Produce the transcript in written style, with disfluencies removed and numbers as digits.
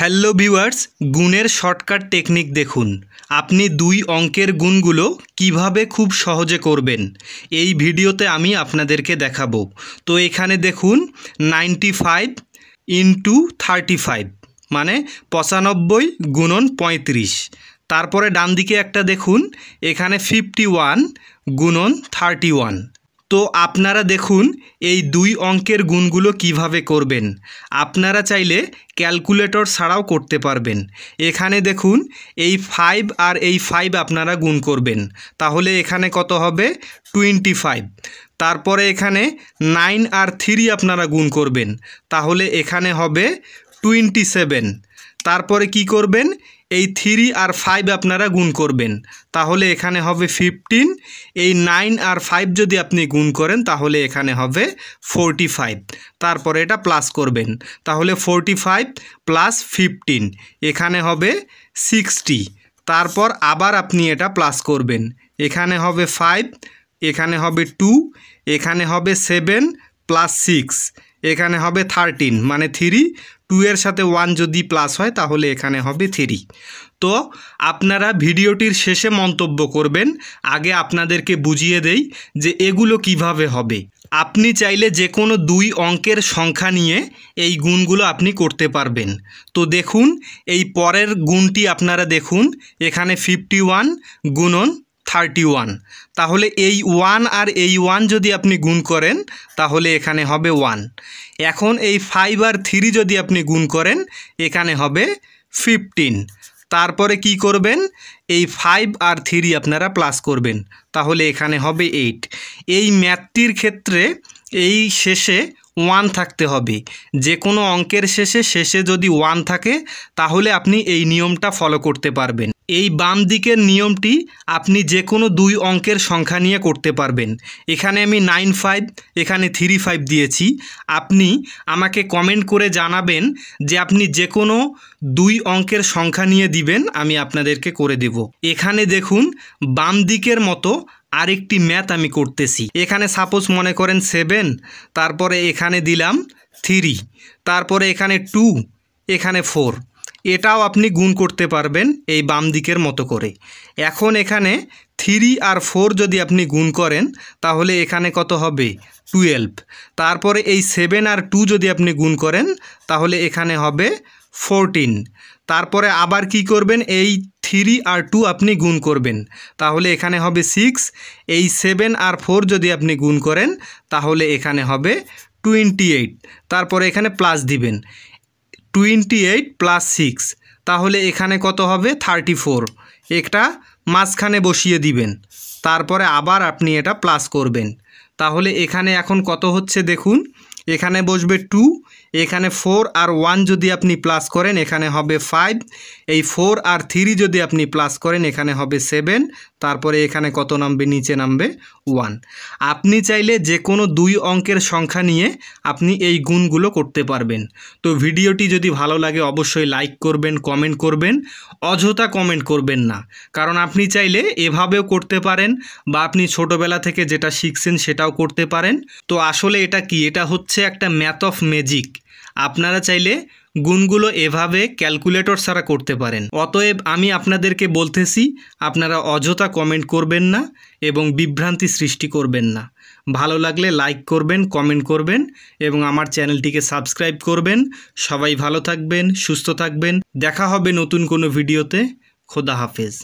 Hello viewers, গুণের shortcut technique দেখুন। আপনি দুই অঙ্কের গুণগুলো কিভাবে খুব সহজে করবেন এই ভিডিওতে আমি আপনাদেরকে দেখাবো। তো এখানে দেখুন 95 ইন্টু 35 মানে 95 গুণন 35। তারপরে ডান দিকে একটা দেখুন, এখানে 51 গুণন 31। তো আপনারা দেখুন এই দুই অঙ্কের গুণগুলো কিভাবে করবেন। আপনারা চাইলে ক্যালকুলেটর ছাড়াও করতে পারবেন। এখানে দেখুন এই 5 আর এই 5 আপনারা গুণ করবেন, তাহলে এখানে কত হবে 25। তারপরে এখানে 9 আর 3 আপনারা গুণ করবেন, তাহলে এখানে হবে 27। তারপরে কি করবেন, এই 3 আর 5 আপনারা গুণ করবেন, তাহলে এখানে হবে 15। এই 9 আর 5 যদি আপনি গুণ করেন তাহলে এখানে হবে 45। তারপরে এটা প্লাস করবেন, তাহলে 45 প্লাস 15 এখানে হবে 60। তারপর আবার আপনি এটা প্লাস করবেন, এখানে হবে 5, এখানে হবে 2, এখানে হবে 7 প্লাস 6, এখানে হবে 13 মানে 3। 2 এর সাথে 1 যদি প্লাস হয় তাহলে এখানে হবে 3। তো আপনারা ভিডিওটির শেষে মন্তব্য করবেন, আগে আপনাদেরকে বুঝিয়ে দেই যে এগুলো কিভাবে হবে। আপনি চাইলে যে কোনো দুই অঙ্কের সংখ্যা নিয়ে এই গুণগুলো আপনি করতে পারবেন। তো দেখুন এই পরের গুণটি আপনারা দেখুন, এখানে 51 গুণন 31, তাহলে এই 1 আর এই 1 যদি আপনি গুণ করেন তাহলে এখানে হবে 1। এখন এই 5 আর 3 যদি আপনি গুণ করেন এখানে হবে 15। তারপরে কি করবেন, এই 5 আর 3 আপনারা প্লাস করবেন, তাহলে এখানে হবে 8। এই ম্যাথটির ক্ষেত্রে এই শেষে 1 থাকতে হবে। যে কোনো অঙ্কের শেষে যদি 1 থাকে তাহলে আপনি এই নিয়মটা ফলো করতে পারবেন। এই বাম দিকের নিয়মটি আপনি যে কোনো দুই অঙ্কের সংখ্যা নিয়ে করতে পারবেন। এখানে আমি 95, এখানে 35 দিয়েছি। আপনি আমাকে কমেন্ট করে জানাবেন যে আপনি যে কোনো দুই অঙ্কের সংখ্যা নিয়ে দিবেন, আমি আপনাদেরকে করে দেব। এখানে দেখুন বাম দিকের মতো আরেকটি ম্যাথ আমি করতেছি। এখানে সাপোজ মনে করেন 7, তারপরে এখানে দিলাম 3, তারপরে এখানে 2, এখানে 4। এটাও আপনি গুণ করতে পারবেন এই বাম দিকের মতো করে। এখন এখানে 3 আর 4 যদি আপনি গুণ করেন তাহলে এখানে কত হবে 12। তারপরে এই 7 আর 2 যদি আপনি গুণ করেন তাহলে এখানে হবে 14। তারপরে আবার কি করবেন, এই 3 আর 2 আপনি গুণ করবেন, তাহলে এখানে হবে 6। এই 7 আর 4 যদি আপনি গুণ করেন তাহলে এখানে হবে 28। তারপরে এখানে প্লাস দিবেন, 28 প্লাস 6, তাহলে এখানে কত হবে 34। একটা মাঝখানে বসিয়ে দিবেন, তারপরে আবার আপনি এটা প্লাস করবেন, তাহলে এখানে এখন কত হচ্ছে দেখুন, এখানে বসবে 2, এখানে 4 আর 1 যদি আপনি প্লাস করেন এখানে হবে 5, এই 4 আর 3 যদি আপনি প্লাস করেন এখানে হবে 7, তারপরে এখানে কত নামবে, নিচে নামবে 1। আপনি চাইলে যে কোনো দুই অঙ্কের সংখ্যা নিয়ে আপনি এই গুণগুলো করতে পারবেন। তো ভিডিওটি যদি ভালো লাগে অবশ্যই লাইক করবেন, কমেন্ট করবেন। অযথা কমেন্ট করবেন না, কারণ আপনি চাইলে এভাবেও করতে পারেন বা আপনি ছোটোবেলা থেকে যেটা শিখছেন সেটাও করতে পারেন। তো আসলে এটা কি, এটা হচ্ছে একটা ম্যাথ অফ ম্যাজিক। আপনারা চাইলে গুণগুলো এভাবে ক্যালকুলেটর ছাড়া করতে পারেন। অতএব আমি আপনাদেরকে বলতেছি আপনারা অযথা কমেন্ট করবেন না এবং বিভ্রান্তি সৃষ্টি করবেন না। ভালো লাগলে লাইক করবেন, কমেন্ট করবেন এবং আমার চ্যানেলটিকে সাবস্ক্রাইব করবেন। সবাই ভালো থাকবেন, সুস্থ থাকবেন। দেখা হবে নতুন কোনো ভিডিওতে। খোদা হাফেজ।